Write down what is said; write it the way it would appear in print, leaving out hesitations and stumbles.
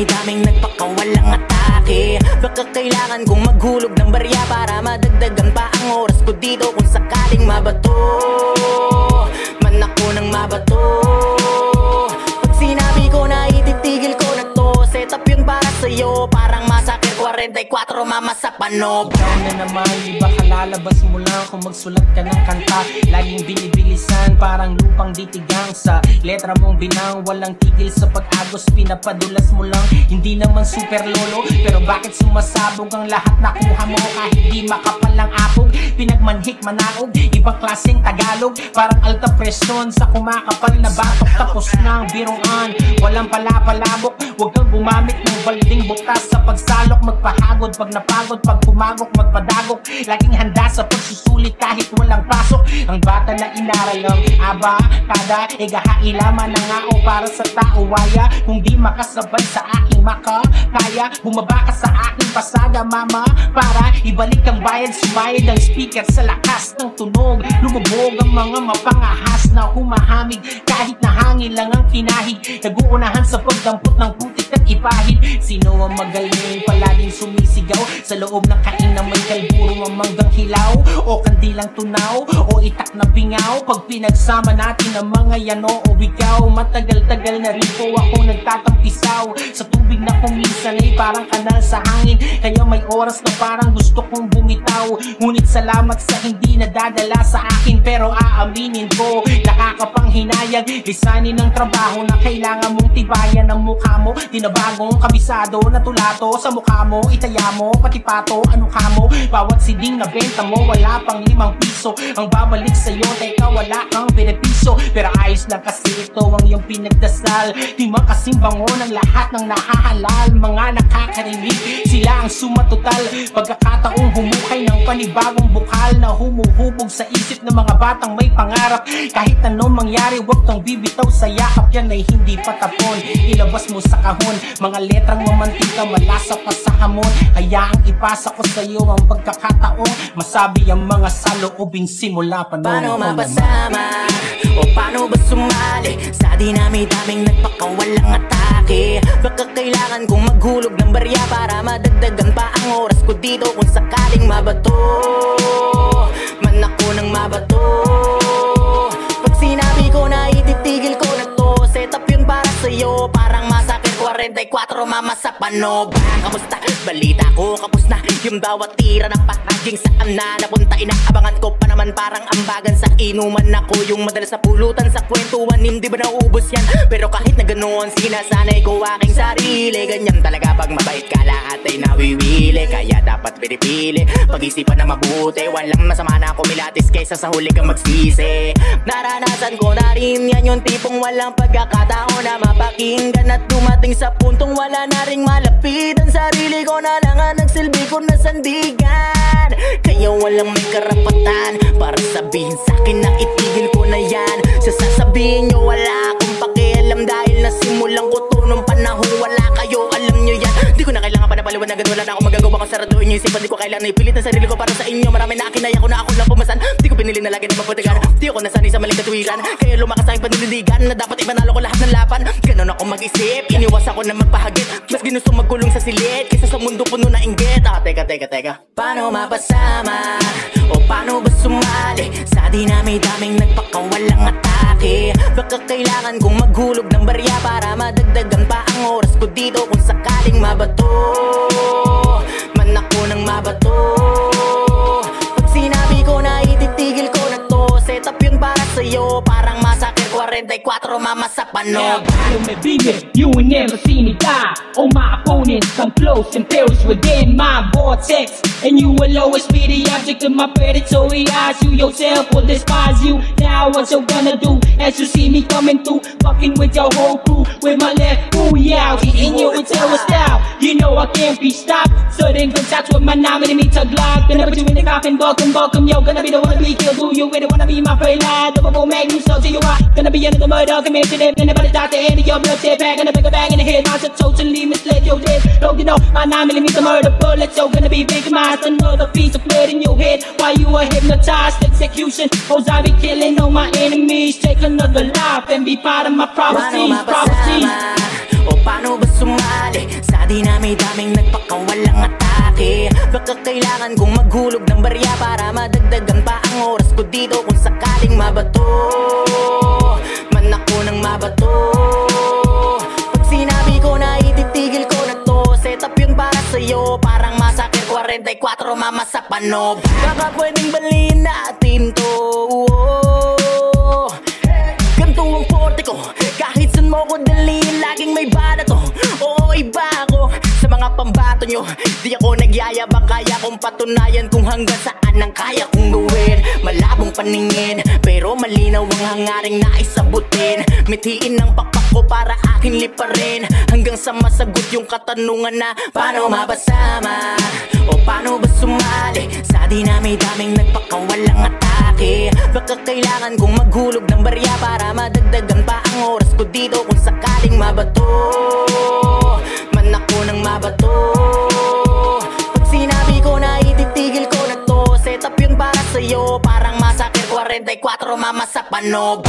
dami-daming nagpakawalang atake. Baka kailangan kong maghulog ng barya para madagdagan pa ang oras ko dito kung sakaling mabato man ako ng mabato. Pag sinabi ko na ititigil ko na to, set up yun para sa'yo, parang masakit 44 mama sa panog. Ikaw na naman, di ba kalalabas mo lang kung magsulat ka ng kanta? Laging binibilisan, parang lupang ditigang sa letra mong binang. Walang tigil sa pag-agos, pinapadulas mo lang. Hindi naman super lolo, pero bakit sumasabog ang lahat nakuha mo? Kahit di makapal ang apog, pinagmanhik manaog, ibang klaseng Tagalog, parang alta presyon sa kumakapal na batok. Tapos na ang biruan, walang palapalabok. Huwag kang gumamit ng balding butas sa pagsalok. Magpahagod pag napagod, pag pumagok magpadagok. Laging handa sa pagsusulit kahit walang pasok. Ang bata na inaral ng aba, kada igahailaman na nga o para sa tao waya. Kung di makasabay sa aking makakaya, bumaba ka sa aking pasada mama, para ibalik ang bayad. Sumayad ang speaker sa lakas ng tunog. Lumubog ang mga mapangahas na humahamig kahit na hangin lang ang kinahig. Naguunahan sa pagdampot ng putik at ipahid. Sino ang magaling palaging sumisigaw sa loob ng kain na may kalburo ang manggang hilaw o kandilang tunaw o itak na bingaw? Pag pinagsama natin ang mga yano o ikaw, matagal-tagal na rin po ako nagtatampisaw sa tubig na kung minsan ay parang kanal sa hangin. Kaya may oras na parang gusto kong bumitaw. Ngunit salamat sa hindi nadadala sa akin, pero aaminin ko nakakapanghinayang lisanin ng trabaho na kailangan mong tibayan ang mukha mo. Tinabagong kabisado na tulato sa mukha mo, itaya mo, pati pato, ano ka mo? Bawat siding na benta mo, wala pang 5 piso ang babalik sa'yo, teka wala kang benepisyo. Pero ayos lang kasi ito ang iyong pinagdasal. Di makasimbango ng lahat ng nahahalal. Mga nakakarinig, sila ang sumatotal. Pagkakataong humukay ng panibagong bukal na humuhubog sa isip ng mga batang may pangarap. Kahit anong mangyari, huwag kang bibitaw sa yakap. Yan ay hindi patapon, ilabas mo sa kahon. Mga letrang mamantika, malasa pa sa hamon. Hayaang ipasa ko sa iyo ang pagkakataong masabi ang mga saloobin simula pa noon. Paano mapasama o paano ba sumali sa dinami-daming nagpakawalang atake? Baka kailangan kong maghulog ng barya para madagdagan pa ang oras ko dito kung sakaling mabato man ako ng mabato. Pag sinabi ko na ititigil ko na to, set up yun para sa'yo, parang masakit 44 mama sa panog. Kamusta? Balita ko kapos na yung bawat tira ng packaging. Saan na napunta? Inaabangan ko pa naman parang ambagan sa inuman. Ako yung madalas na pulutan sa kwentuhan, hindi ba nauubos yan? Pero kahit na ganoon, sinasanay ko aking sarili. Ganyan talaga pag mabait ka, lahat ay nawiwili. Kaya dapat pinipili, pag-isipan na mabuti. Walang masama na kumilatis kaysa sa huli kang magsisi. Naranasan ko na rin yan, yung tipong walang pagkakataon na mapakinggan at dumating sa puntong wala na ring malapitan. Sarili ko na lang ang nagsilbi ko na sandigan. Kaya walang may karapatan para sabihin sa'kin na itigil ko na yan. Sasabihin nyo wala akong pakialam dahil nasimulan ko to nung panahon wala kayo, alam nyo yan. Di ko na kailangan pa napaliwanagan, wala na akong magagawa kung saraduin nyo isipan. Di ko kailangan ipilit ang sarili ko para sa inyo. Marami na akinaya ko na ako lang pumasan. Di ko pinili na lagi na maputigan. Di ako nasanay sa maling katuwiran, kaya lumakas aking panindigan na dapat ipanalo ko lahat ng laban. Ganon ako mag-isip, iniwas ako na magpahagit. Mas ginusto magkulong sa silid kaysa sa mundo puno na inggit. Teka paano mapasama o paano ba sumali sa dinami-daming nagpakawalang atake? Baka kailangan kong maghulog ng barya para madagdagan pa ang oras ko dito kung sakaling mabato man ako ng mabato. Pag sinabi ko na ititigil ko na to, set up yun para sa'yo, parang masakit 44 mama sa panog. You will never see me die. All my opponents come close and perish within my vortex, and you will always be the object of my predatory eyes. You yourself will despise you. Now what you gonna do as you see me coming through, fucking with your whole crew with my left ooh yeah, hitting you with terror style. You know I can't be stopped. Sudden gunshots with my nominee tug lock. Gonna put you in the coffin, welcome, yo. Gonna be the one to be killed. Who you really wanna be my favorite lad? Double magnum, so to you are gonna be under the murder commission. Gonna be the doctor end of your blood tip bag. Gonna pick a bag in the head. Monster totally misled your dead. Don't you know my 9mm murder bullet? So gonna be victimized. Another piece of blood in your head while you are hypnotized. Execution. Cause I be killing all my enemies. Take another life and be part of my prophecies. O paano ba sumali dinami-daming nagpakawalang atake. Baka kailangan kong maghulog ng barya para madagdagan pa ang oras ko dito kung sakaling mabato man ako ng mabato. Pag sinabi ko na ititigil ko na to, set up yun para sa'yo, parang Massacre 44 mama sa panob. Baka pwedeng baliin natin to, ganito ang forte ko, kahit saan mo ko dalhin, laging may bala to. Oo, iba ako sa mga pambato nyo, di ako nagyayabang, kaya kong patunayan kung hanggang saan ang kaya kong gawin. Malabong paningin, pero malinaw ang hangaring naisabutin. Mithiin ang pakpak ko para akin liparin, hanggang sa masagot yung katanungan na paano mapasama o paano ba sumali sa dinami-daming nagpakawalang atake. Baka kailangan kong maghulog ng barya para madagdagan pa ang oras ko dito kung sakaling mabato man ako ng mabato. Pag sinabi ko na ititigil ko na to, set up yun para sa'yo, parang Massacre 44 mama sa panob.